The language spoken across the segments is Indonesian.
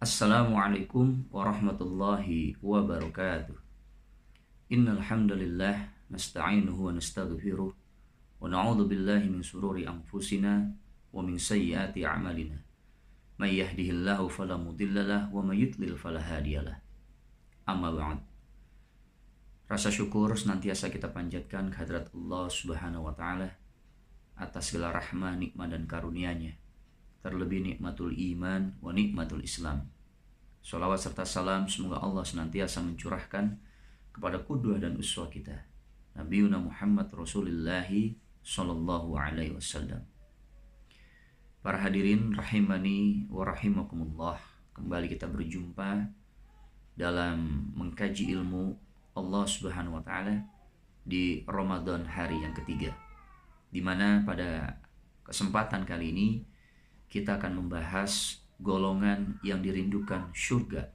Assalamualaikum warahmatullahi wabarakatuh. Innal hamdalillah nasta'inuhu wa nastaghfiruh wa na'udzu billahi min shururi anfusina wa min sayyiati a'malina. May yahdihillahu fala mudhillalah wa may yudlil fala hadiyalah. Amma ba'd. Rasa syukur senantiasa kita panjatkan kehadrat Allah Subhanahu wa taala atas segala rahmah, nikmat dan karunia-Nya. Terlebih nikmatul iman wa nikmatul Islam. Sholawat serta salam semoga Allah senantiasa mencurahkan kepada qudwah dan uswah kita, Nabiuna Muhammad Rasulullah sallallahu alaihi wasallam. Para hadirin rahimani wa rahimakumullah, kembali kita berjumpa dalam mengkaji ilmu Allah Subhanahu wa taala di Ramadan hari yang ketiga, di mana pada kesempatan kali ini kita akan membahas golongan yang dirindukan surga.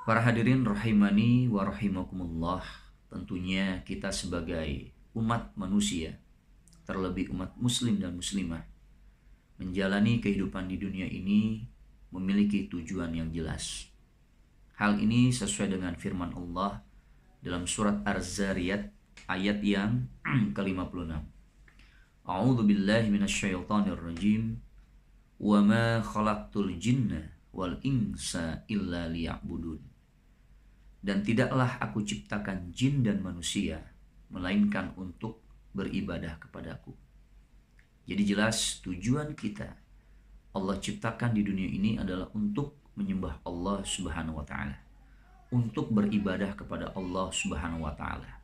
Para hadirin rahimani wa rahimakumullah, tentunya kita sebagai umat manusia, terlebih umat muslim dan muslimah, menjalani kehidupan di dunia ini memiliki tujuan yang jelas. Hal ini sesuai dengan firman Allah dalam surat Az-Zariyat ayat yang ke-56. A'udzu billahi minasyaitonir rajim. Wa ma khalaqtul jinna wal insa illa liya'budun. Dan tidaklah aku ciptakan jin dan manusia melainkan untuk beribadah kepadaku. Jadi jelas tujuan kita Allah ciptakan di dunia ini adalah untuk menyembah Allah Subhanahu wa taala, untuk beribadah kepada Allah Subhanahu wa taala.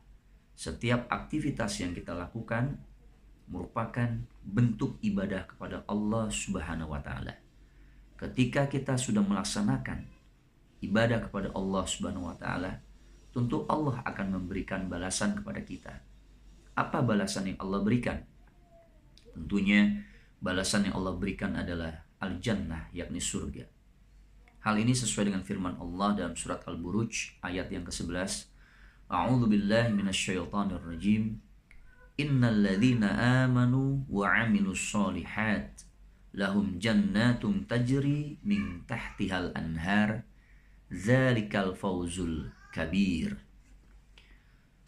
Setiap aktivitas yang kita lakukan merupakan bentuk ibadah kepada Allah Subhanahu wa taala. Ketika kita sudah melaksanakan ibadah kepada Allah Subhanahu wa taala, tentu Allah akan memberikan balasan kepada kita. Apa balasan yang Allah berikan? Tentunya balasan yang Allah berikan adalah al-jannah, yakni surga. Hal ini sesuai dengan firman Allah dalam surat Al-Buruj ayat yang ke-11. A'udzu billahi minasyaitonir rajim. Innal ladzina amanu wa 'amilus sholihat lahum jannatun tajri min tahtihal anhar dzalikal fawzul kabir.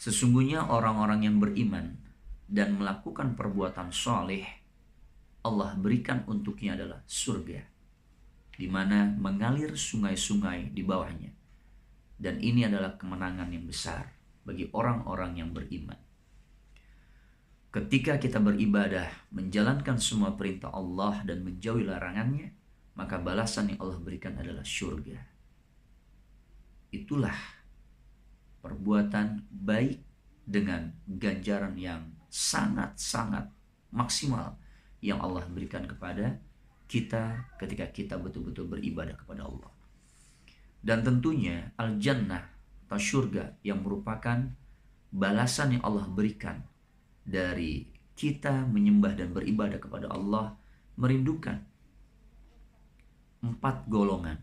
Sesungguhnya orang-orang yang beriman dan melakukan perbuatan sholih, Allah berikan untuknya adalah surga, di mana mengalir sungai-sungai di bawahnya. Dan ini adalah kemenangan yang besar bagi orang-orang yang beriman. Ketika kita beribadah, menjalankan semua perintah Allah dan menjauhi larangannya, maka balasan yang Allah berikan adalah surga. Itulah perbuatan baik dengan ganjaran yang sangat-sangat maksimal yang Allah berikan kepada kita ketika kita betul-betul beribadah kepada Allah. Dan tentunya al-jannah atau surga yang merupakan balasan yang Allah berikan dari kita menyembah dan beribadah kepada Allah, merindukan 4 golongan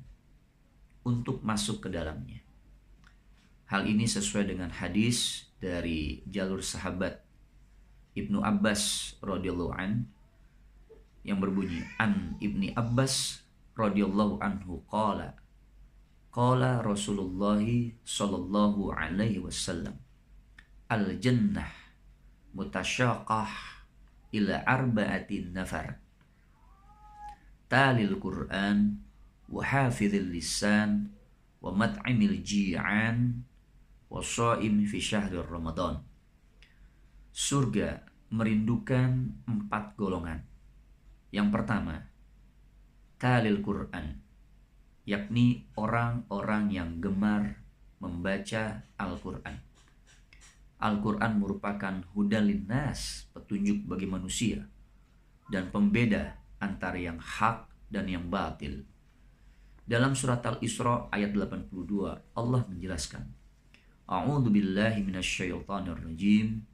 untuk masuk ke dalamnya. Hal ini sesuai dengan hadis dari jalur sahabat Ibnu Abbas radhiyallahu an yang berbunyi, an Ibni Abbas radhiyallahu anhu qala Rasulullah sallallahu alaihi wasallam, al jannah mutasyaqah ila arba'atin nafar talil Qur'an wa hafizil lisan wa mat'imil ji'an wa sha'im fi syahri Ramadan. Surga merindukan 4 golongan. Yang pertama, talil Qur'an, yakni orang-orang yang gemar membaca Al-Quran. Al-Quran merupakan hudal linnas, petunjuk bagi manusia, dan pembeda antara yang hak dan yang batil. Dalam surat Al-Isra ayat 82, Allah menjelaskan, A'udzu billahi minasyaitonir rajim,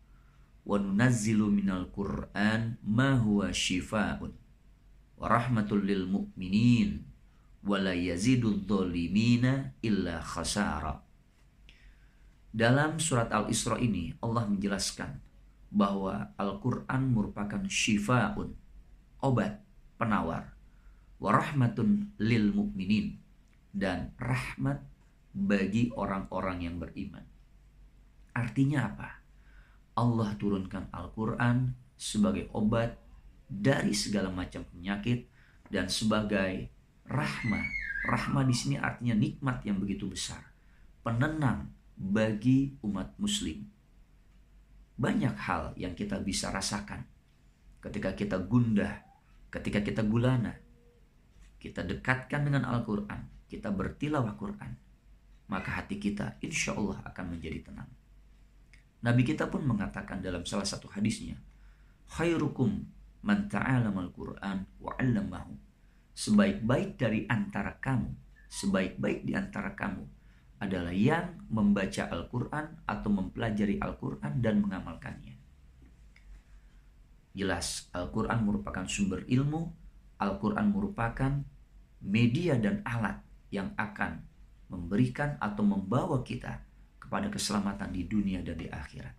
wa nunazzilu minal Qur'an ma huwa syifaa'un wa rahmatul lil mu'minin wa la yazidudz dzalimina illa khasara. Dalam surat Al-Isra ini Allah menjelaskan bahwa Al-Quran merupakan syifa'un, obat, penawar, wa rahmatun lil mu'minin, dan rahmat bagi orang-orang yang beriman. Artinya apa? Allah turunkan Al-Quran sebagai obat dari segala macam penyakit dan sebagai rahmah. Rahmah di sini artinya nikmat yang begitu besar, penenang bagi umat muslim. Banyak hal yang kita bisa rasakan ketika kita gundah, ketika kita gulana. Kita dekatkan dengan Al-Quran, kita bertilawah Quran, maka hati kita insya Allah akan menjadi tenang. Nabi kita pun mengatakan dalam salah satu hadisnya, khairukum man ta'alamal Qur'an wa 'allamahu. Sebaik-baik dari antara kamu, sebaik-baik di antara kamu adalah yang membaca Al-Quran atau mempelajari Al-Quran dan mengamalkannya. Jelas, Al-Quran merupakan sumber ilmu, Al-Quran merupakan media dan alat yang akan memberikan atau membawa kita kepada keselamatan di dunia dan di akhirat.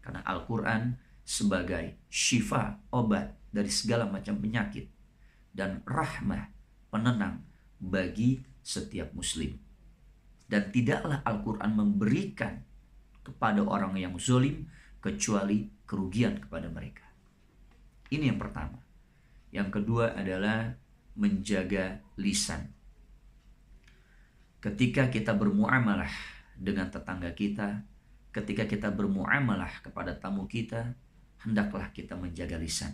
Karena Al-Quran sebagai syifa, obat dari segala macam penyakit, dan rahmah, penenang bagi setiap muslim. Dan tidaklah Al-Quran memberikan kepada orang yang zalim kecuali kerugian kepada mereka. Ini yang pertama. Yang kedua adalah menjaga lisan. Ketika kita bermuamalah dengan tetangga kita, ketika kita bermuamalah kepada tamu kita, hendaklah kita menjaga lisan.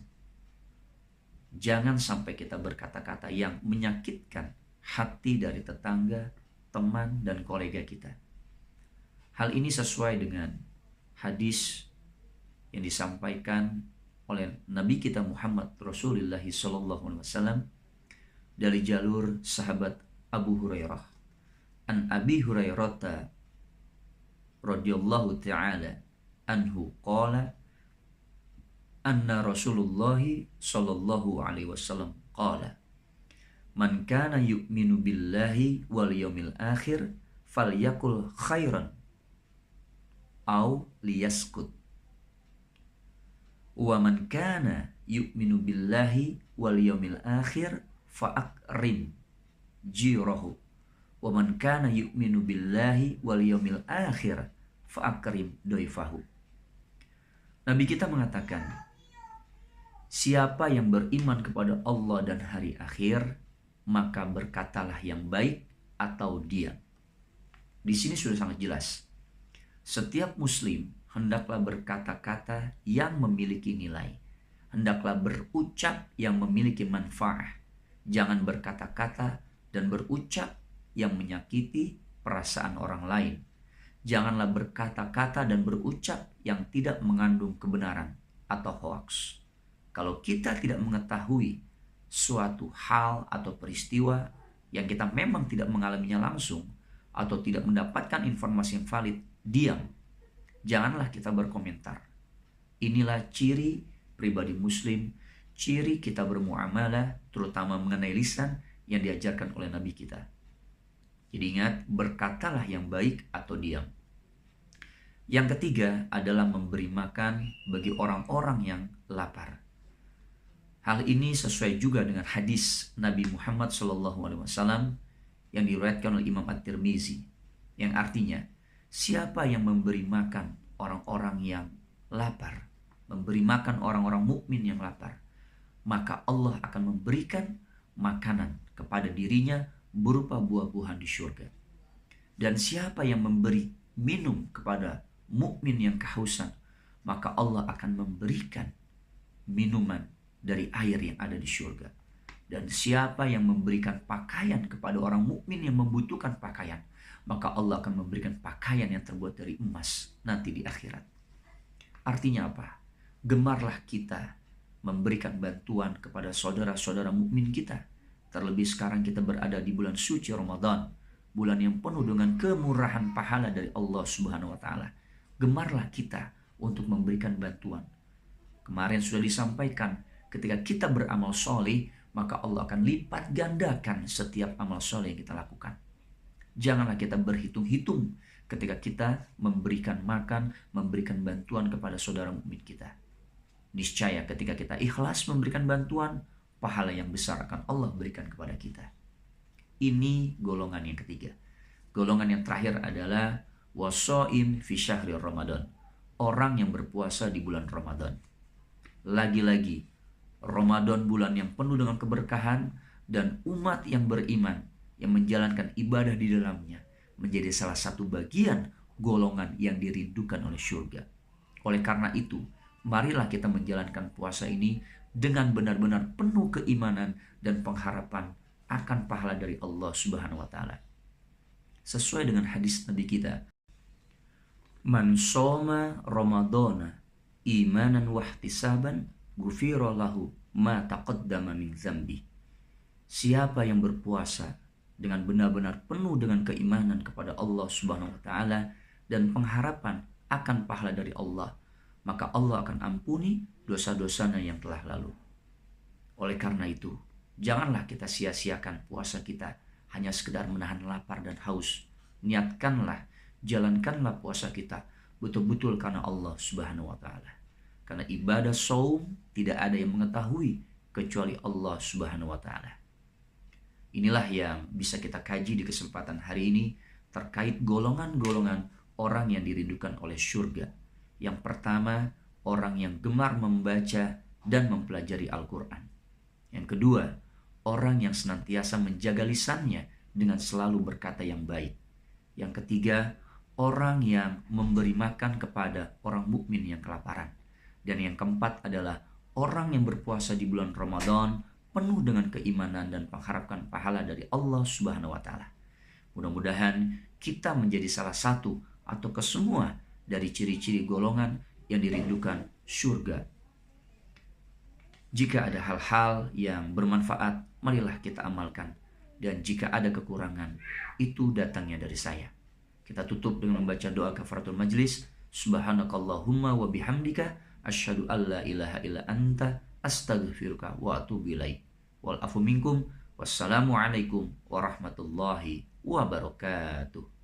Jangan sampai kita berkata-kata yang menyakitkan hati dari tetangga, teman, dan kolega kita. Hal ini sesuai dengan hadis yang disampaikan oleh Nabi kita Muhammad Rasulullah SAW dari jalur sahabat Abu Hurairah. An Abi Hurairah radhiyallahu ta'ala anhu qala anna Rasulullah sallallahu alaihi wasallam qala man kana yu'minu billahi wal yawmil akhir falyakul khairan aw liyaskut wa man kana yu'minu billahi wal yawmil akhir fa'akrim jirahu wa man kana yu'minu billahi wal yawmil akhir fa'akrim doifahu. Nabi kita mengatakan, siapa yang beriman kepada Allah dan hari akhir, maka berkatalah yang baik atau diam. Di sini sudah sangat jelas. Setiap muslim hendaklah berkata-kata yang memiliki nilai. Hendaklah berucap yang memiliki manfaat. Jangan berkata-kata dan berucap yang menyakiti perasaan orang lain. Janganlah berkata-kata dan berucap yang tidak mengandung kebenaran atau hoaks. Kalau kita tidak mengetahui suatu hal atau peristiwa yang kita memang tidak mengalaminya langsung atau tidak mendapatkan informasi yang valid, diam. Janganlah kita berkomentar. Inilah ciri pribadi muslim, ciri kita bermuamalah, terutama mengenai lisan yang diajarkan oleh Nabi kita. Jadi ingat, berkatalah yang baik atau diam. Yang ketiga adalah memberi makan bagi orang-orang yang lapar. Hal ini sesuai juga dengan hadis Nabi Muhammad SAW yang diriwayatkan oleh Imam At-Tirmizi, yang artinya, siapa yang memberi makan orang-orang yang lapar, memberi makan orang-orang mukmin yang lapar, maka Allah akan memberikan makanan kepada dirinya berupa buah-buahan di surga. Dan siapa yang memberi minum kepada mukmin yang kehausan, maka Allah akan memberikan minuman dari air yang ada di surga. Dan siapa yang memberikan pakaian kepada orang mukmin yang membutuhkan pakaian, maka Allah akan memberikan pakaian yang terbuat dari emas nanti di akhirat. Artinya apa? Gemarlah kita memberikan bantuan kepada saudara-saudara mukmin kita. Terlebih sekarang kita berada di bulan suci Ramadan, bulan yang penuh dengan kemurahan pahala dari Allah Subhanahu wa taala. Gemarlah kita untuk memberikan bantuan. Kemarin sudah disampaikan, ketika kita beramal soleh, maka Allah akan lipat gandakan setiap amal soleh yang kita lakukan. Janganlah kita berhitung-hitung ketika kita memberikan makan, memberikan bantuan kepada saudara mukmin kita. Niscaya ketika kita ikhlas memberikan bantuan, pahala yang besar akan Allah berikan kepada kita. Ini golongan yang ketiga. Golongan yang terakhir adalah wasoim fi syahri Ramadan. Orang yang berpuasa di bulan Ramadan. Lagi-lagi, Ramadan bulan yang penuh dengan keberkahan, dan umat yang beriman yang menjalankan ibadah di dalamnya menjadi salah satu bagian golongan yang dirindukan oleh surga. Oleh karena itu, marilah kita menjalankan puasa ini dengan benar-benar penuh keimanan dan pengharapan akan pahala dari Allah Subhanahu wa taala. Sesuai dengan hadis Nabi kita, man shoma ramadhana imanan wahtisaban ghufira lahu ma taqaddama min dzambi. Siapa yang berpuasa dengan benar-benar penuh dengan keimanan kepada Allah Subhanahu wa taala dan pengharapan akan pahala dari Allah, maka Allah akan ampuni dosa-dosanya yang telah lalu. Oleh karena itu, janganlah kita sia-siakan puasa kita hanya sekedar menahan lapar dan haus. Niatkanlah, jalankanlah puasa kita betul-betul karena Allah Subhanahu wa taala. Karena ibadah shaum tidak ada yang mengetahui kecuali Allah Subhanahu wa taala. Inilah yang bisa kita kaji di kesempatan hari ini terkait golongan-golongan orang yang dirindukan oleh surga. Yang pertama, orang yang gemar membaca dan mempelajari Al-Quran. Yang kedua, orang yang senantiasa menjaga lisannya dengan selalu berkata yang baik. Yang ketiga, orang yang memberi makan kepada orang mukmin yang kelaparan. Dan yang keempat adalah orang yang berpuasa di bulan Ramadan penuh dengan keimanan dan mengharapkan pahala dari Allah Subhanahu wa taala. Mudah-mudahan kita menjadi salah satu atau kesemua dari ciri-ciri golongan yang dirindukan surga. Jika ada hal-hal yang bermanfaat, marilah kita amalkan. Dan jika ada kekurangan, itu datangnya dari saya. Kita tutup dengan membaca doa kafaratul majlis. Subhanakallahumma wa bihamdika asyhadu an la ilaha illa anta astaghfiruka wa atubu ilaik. Wal afu minkum. Wassalamualaikum warahmatullahi wabarakatuh.